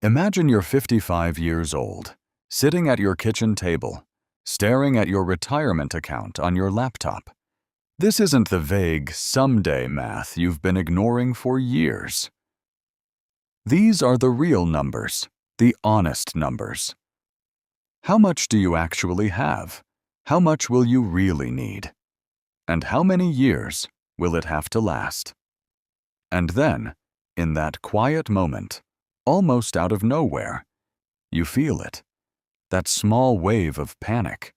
Imagine you're 55 years old, sitting at your kitchen table, staring at your retirement account on your laptop. This isn't the vague someday math you've been ignoring for years. These are the real numbers, the honest numbers. How much do you actually have? How much will you really need? And how many years will it have to last? And then, in that quiet moment, almost out of nowhere, you feel it, that small wave of panic,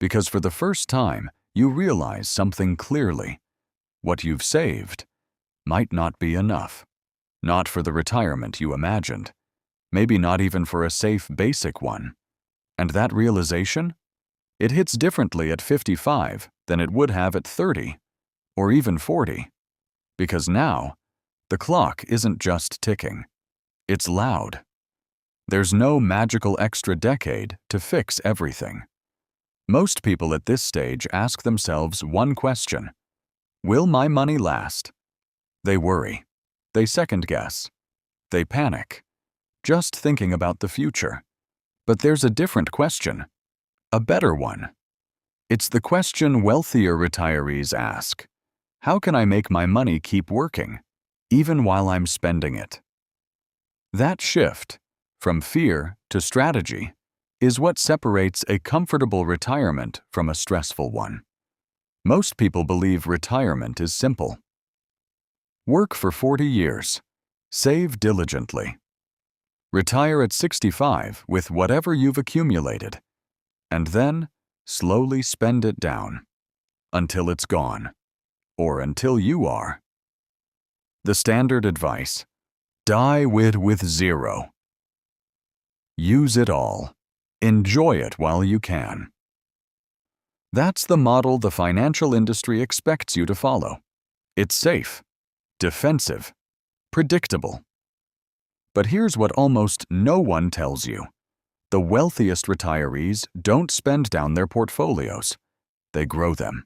because for the first time you realize something clearly. What you've saved might not be enough, not for the retirement you imagined, maybe not even for a safe basic one. And that realization? It hits differently at 55 than it would have at 30, or even 40, because now the clock isn't just ticking. It's loud. There's no magical extra decade to fix everything. Most people at this stage ask themselves one question: will my money last? They worry. They second-guess. They panic, just thinking about the future. But there's a different question, a better one. It's the question wealthier retirees ask: how can I make my money keep working, even while I'm spending it? That shift, from fear to strategy, is what separates a comfortable retirement from a stressful one. Most people believe retirement is simple. Work for 40 years. Save diligently. Retire at 65 with whatever you've accumulated, and then slowly spend it down until it's gone, or until you are. The standard advice: die with zero. Use it all. Enjoy it while you can. That's the model the financial industry expects you to follow. It's safe, defensive, predictable. But here's what almost no one tells you. The wealthiest retirees don't spend down their portfolios. They grow them.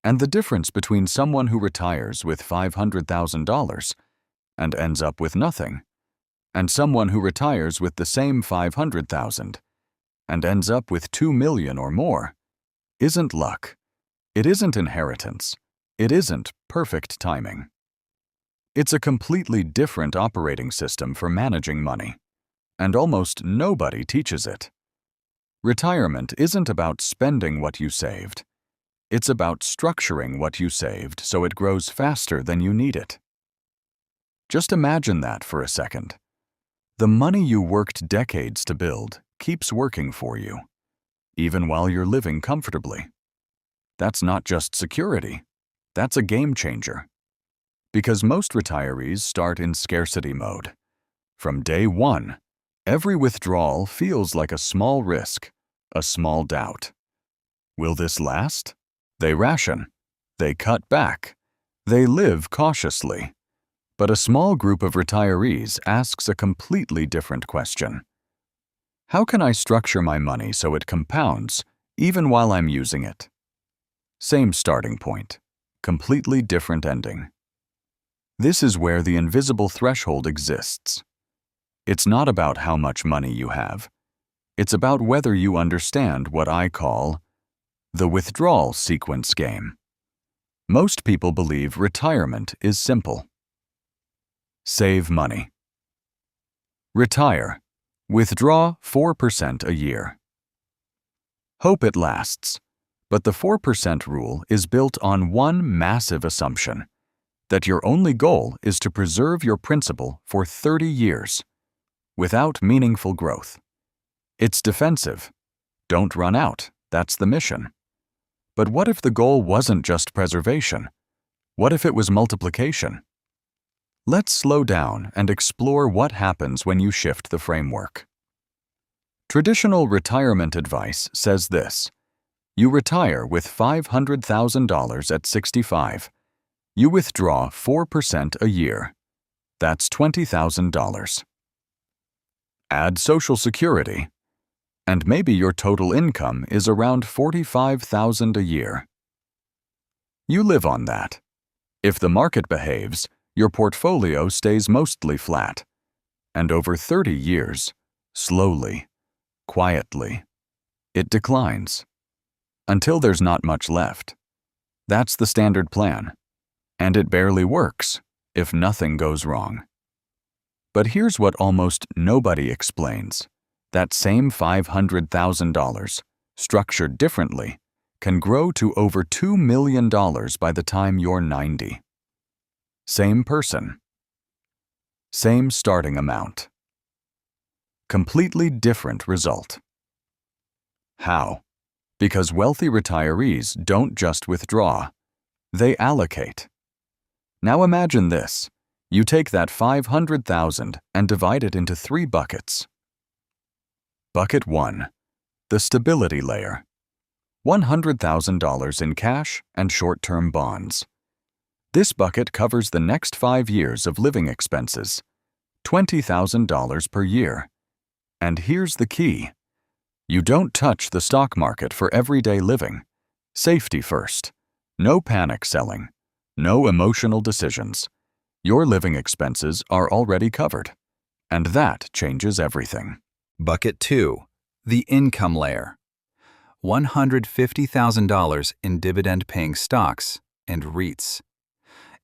And the difference between someone who retires with $500,000 and ends up with nothing, and someone who retires with the same $500,000 and ends up with $2 million or more, isn't luck. It isn't inheritance. It isn't perfect timing. It's a completely different operating system for managing money, and almost nobody teaches it. Retirement isn't about spending what you saved. It's about structuring what you saved so it grows faster than you need it. Just imagine that for a second. The money you worked decades to build keeps working for you, even while you're living comfortably. That's not just security. That's a game changer. Because most retirees start in scarcity mode. From day one, every withdrawal feels like a small risk, a small doubt. Will this last? They ration. They cut back. They live cautiously. But a small group of retirees asks a completely different question. How can I structure my money so it compounds, even while I'm using it? Same starting point, completely different ending. This is where the invisible threshold exists. It's not about how much money you have. It's about whether you understand what I call the withdrawal sequence game. Most people believe retirement is simple. Save money. Retire. Withdraw 4% a year. Hope it lasts. But the 4% rule is built on one massive assumption: that your only goal is to preserve your principal for 30 years, without meaningful growth. It's defensive. Don't run out. That's the mission. But what if the goal wasn't just preservation? What if it was multiplication? Let's slow down and explore what happens when you shift the framework. Traditional retirement advice says this: you retire with $500,000 at 65. You withdraw 4% a year. That's $20,000. Add Social Security, and maybe your total income is around $45,000 a year. You live on that. If the market behaves, your portfolio stays mostly flat. And over 30 years, slowly, quietly, it declines until there's not much left. That's the standard plan, and it barely works if nothing goes wrong. But here's what almost nobody explains. That same $500,000, structured differently, can grow to over $2 million by the time you're 90. Same person. Same starting amount. Completely different result. How? Because wealthy retirees don't just withdraw, they allocate. Now imagine this. You take that $500,000 and divide it into 3 buckets. Bucket 1. The stability layer. $100,000 in cash and short-term bonds. This bucket covers the next 5 years of living expenses, $20,000 per year. And here's the key. You don't touch the stock market for everyday living. Safety first. No panic selling. No emotional decisions. Your living expenses are already covered. And that changes everything. Bucket 2. The income layer. $150,000 in dividend-paying stocks and REITs.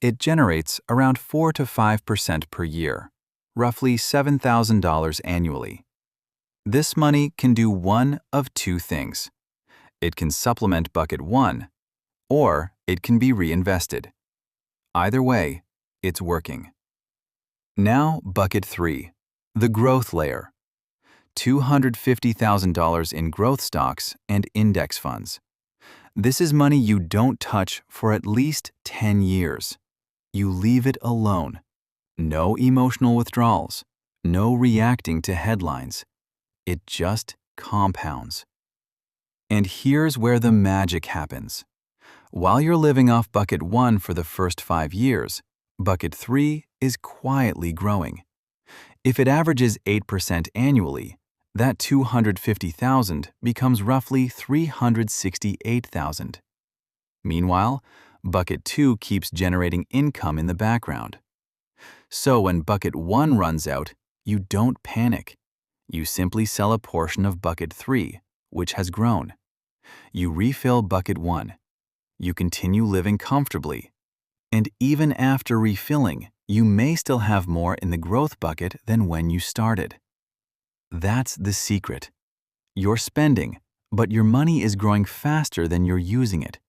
It generates around 4 to 5% per year, roughly $7,000 annually. This money can do one of 2 things. It can supplement Bucket 1, or it can be reinvested. Either way, it's working. Now, Bucket 3, the growth layer. $250,000 in growth stocks and index funds. This is money you don't touch for at least 10 years. You leave it alone. No emotional withdrawals, no reacting to headlines. It just compounds. And here's where the magic happens. While you're living off Bucket 1 for the first 5 years, Bucket 3 is quietly growing. If it averages 8% annually, that $250,000 becomes roughly $368,000. Meanwhile, Bucket 2 keeps generating income in the background. So when Bucket 1 runs out, you don't panic. You simply sell a portion of Bucket 3, which has grown. You refill Bucket 1. You continue living comfortably. And even after refilling, you may still have more in the growth bucket than when you started. That's the secret. You're spending, but your money is growing faster than you're using it.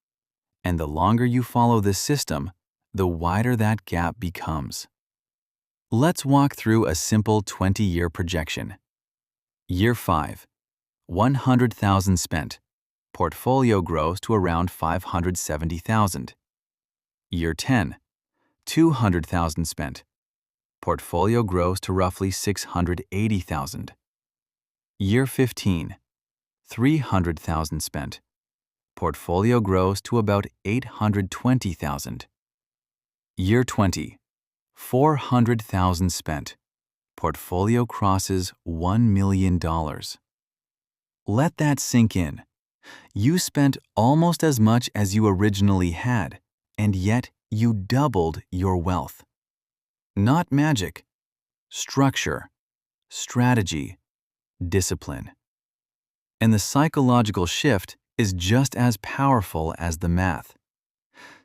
And the longer you follow this system, the wider that gap becomes. Let's walk through a simple 20-year projection. Year 5, $100,000 spent. Portfolio grows to around $570,000. Year 10, $200,000 spent. Portfolio grows to roughly $680,000. Year 15, $300,000 spent. Portfolio grows to about $820,000. Year 20, $400,000 spent. Portfolio crosses $1 million. Let that sink in. You spent almost as much as you originally had, and yet you doubled your wealth. Not magic, structure, strategy, discipline. And the psychological shift is just as powerful as the math.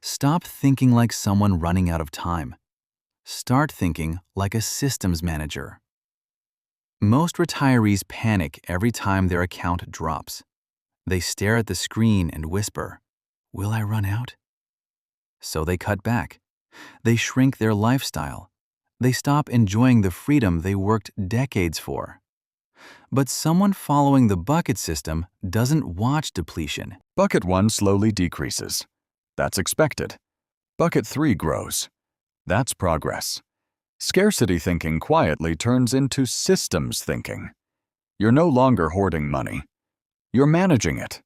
Stop thinking like someone running out of time. Start thinking like a systems manager. Most retirees panic every time their account drops. They stare at the screen and whisper, "Will I run out?" So they cut back. They shrink their lifestyle. They stop enjoying the freedom they worked decades for. But someone following the bucket system doesn't watch depletion. Bucket 1 slowly decreases. That's expected. Bucket 3 grows. That's progress. Scarcity thinking quietly turns into systems thinking. You're no longer hoarding money. You're managing it,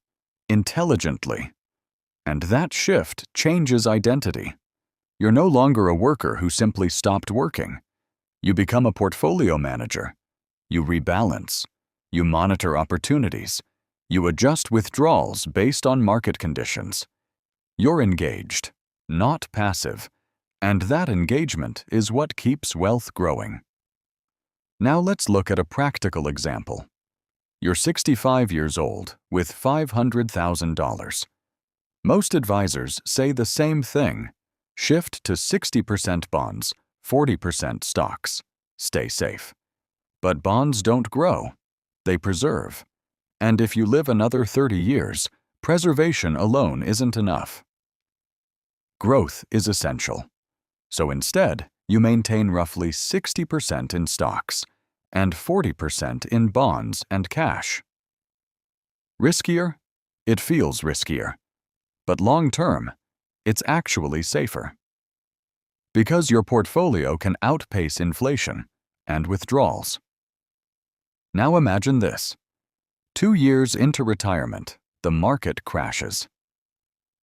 intelligently. And that shift changes identity. You're no longer a worker who simply stopped working. You become a portfolio manager. You rebalance. You monitor opportunities. You adjust withdrawals based on market conditions. You're engaged, not passive. And that engagement is what keeps wealth growing. Now let's look at a practical example. You're 65 years old with $500,000. Most advisors say the same thing. Shift to 60% bonds, 40% stocks. Stay safe. But bonds don't grow. They preserve. And if you live another 30 years, preservation alone isn't enough. Growth is essential. So instead, you maintain roughly 60% in stocks and 40% in bonds and cash. Riskier? It feels riskier. But long-term, it's actually safer. Because your portfolio can outpace inflation and withdrawals. Now imagine this. 2 years into retirement, the market crashes.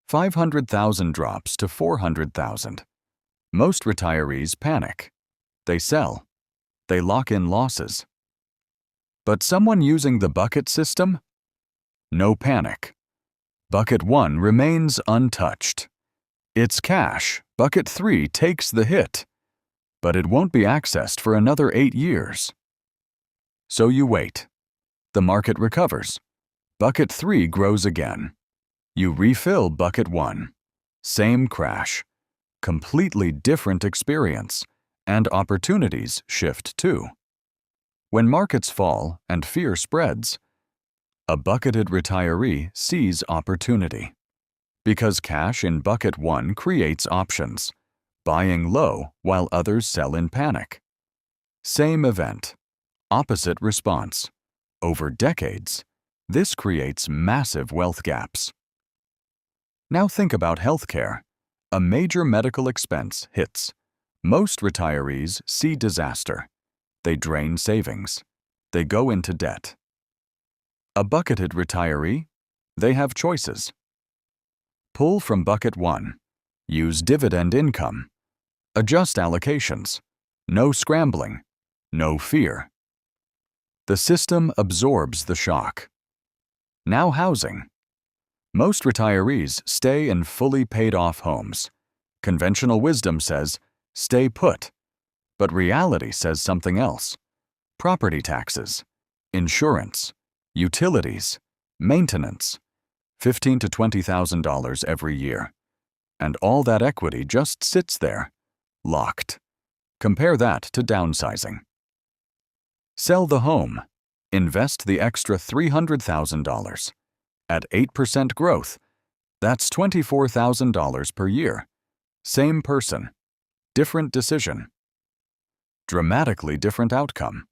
500,000 drops to 400,000. Most retirees panic. They sell. They lock in losses. But someone using the bucket system? No panic. Bucket 1 remains untouched. It's cash. Bucket 3 takes the hit. But it won't be accessed for another 8 years. So you wait. The market recovers. Bucket 3 grows again. You refill Bucket 1. Same crash. Completely different experience, and opportunities shift too. When markets fall and fear spreads, a bucketed retiree sees opportunity. Because cash in Bucket 1 creates options, buying low while others sell in panic. Same event, opposite response. Over decades, this creates massive wealth gaps. Now think about healthcare. A major medical expense hits. Most retirees see disaster. They drain savings. They go into debt. A bucketed retiree? They have choices. Pull from Bucket 1. Use dividend income. Adjust allocations. No scrambling. No fear. The system absorbs the shock. Now housing. Most retirees stay in fully paid-off homes. Conventional wisdom says, stay put. But reality says something else. Property taxes, insurance, utilities, maintenance, $15,000 to $20,000 every year. And all that equity just sits there, locked. Compare that to downsizing. Sell the home. Invest the extra $300,000. At 8% growth, that's $24,000 per year. Same person, different decision. Dramatically different outcome.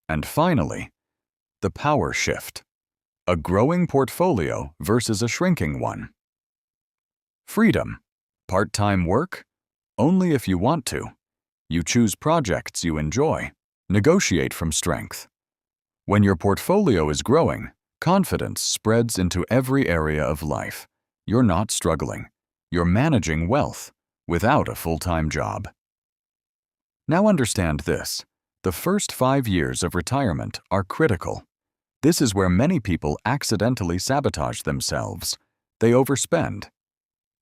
And finally, the power shift. A growing portfolio versus a shrinking one. Freedom. Part-time work? Only if you want to. You choose projects you enjoy. Negotiate from strength. When your portfolio is growing, confidence spreads into every area of life. You're not struggling. You're managing wealth without a full-time job. Now understand this. The first 5 years of retirement are critical. This is where many people accidentally sabotage themselves. They overspend.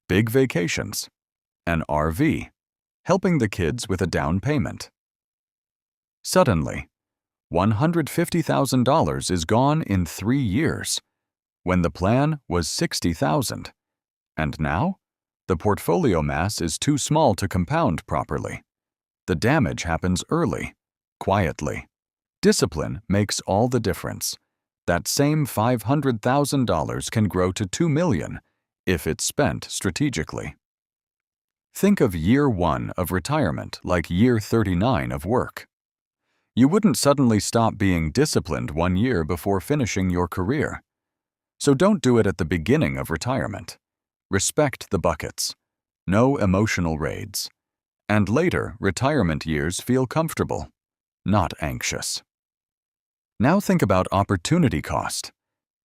Big vacations. An RV. Helping the kids with a down payment. Suddenly, $150,000 is gone in 3 years, when the plan was $60,000. And now, the portfolio mass is too small to compound properly. The damage happens early, quietly. Discipline makes all the difference. That same $500,000 can grow to $2 million if it's spent strategically. Think of year 1 of retirement like year 39 of work. You wouldn't suddenly stop being disciplined 1 year before finishing your career. So don't do it at the beginning of retirement. Respect the buckets. No emotional raids. And later, retirement years feel comfortable, not anxious. Now think about opportunity cost.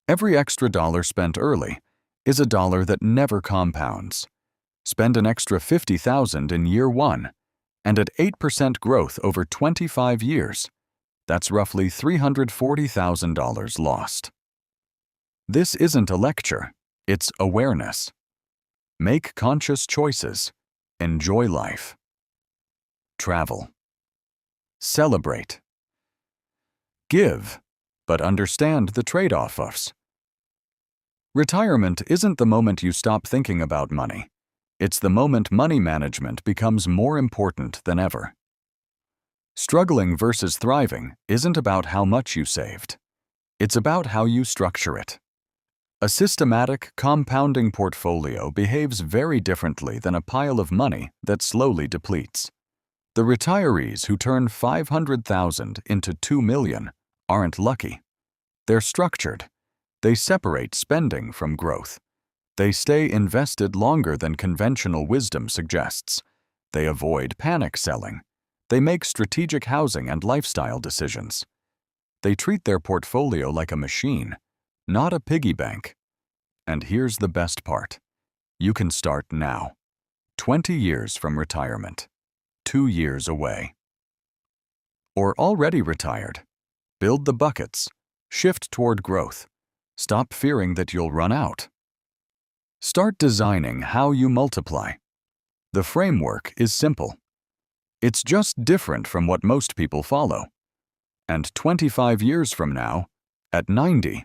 Every extra dollar spent early is a dollar that never compounds. Spend an extra $50,000 in year 1, and at 8% growth over 25 years, that's roughly $340,000 lost. This isn't a lecture, it's awareness. Make conscious choices. Enjoy life. Travel. Celebrate. Give, but understand the trade-offs. Retirement isn't the moment you stop thinking about money. It's the moment money management becomes more important than ever. Struggling versus thriving isn't about how much you saved. It's about how you structure it. A systematic, compounding portfolio behaves very differently than a pile of money that slowly depletes. The retirees who turn $500,000 into $2 million aren't lucky. They're structured. They separate spending from growth. They stay invested longer than conventional wisdom suggests. They avoid panic selling. They make strategic housing and lifestyle decisions. They treat their portfolio like a machine, not a piggy bank. And here's the best part. You can start now. 20 years from retirement. 2 years away. Or already retired. Build the buckets. Shift toward growth. Stop fearing that you'll run out. Start designing how you multiply. The framework is simple. It's just different from what most people follow. And 25 years from now, at 90,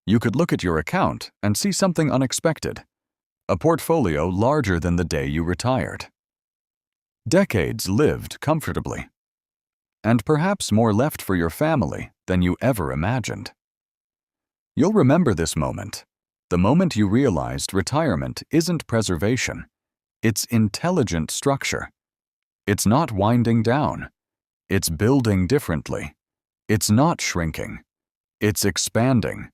you could look at your account and see something unexpected. A portfolio larger than the day you retired. Decades lived comfortably. And perhaps more left for your family than you ever imagined. You'll remember this moment, the moment you realized retirement isn't preservation. It's intelligent structure. It's not winding down. It's building differently. It's not shrinking. It's expanding.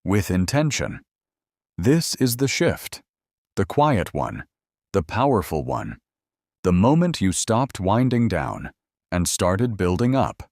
With intention. This is the shift. The quiet one. The powerful one. The moment you stopped winding down and started building up.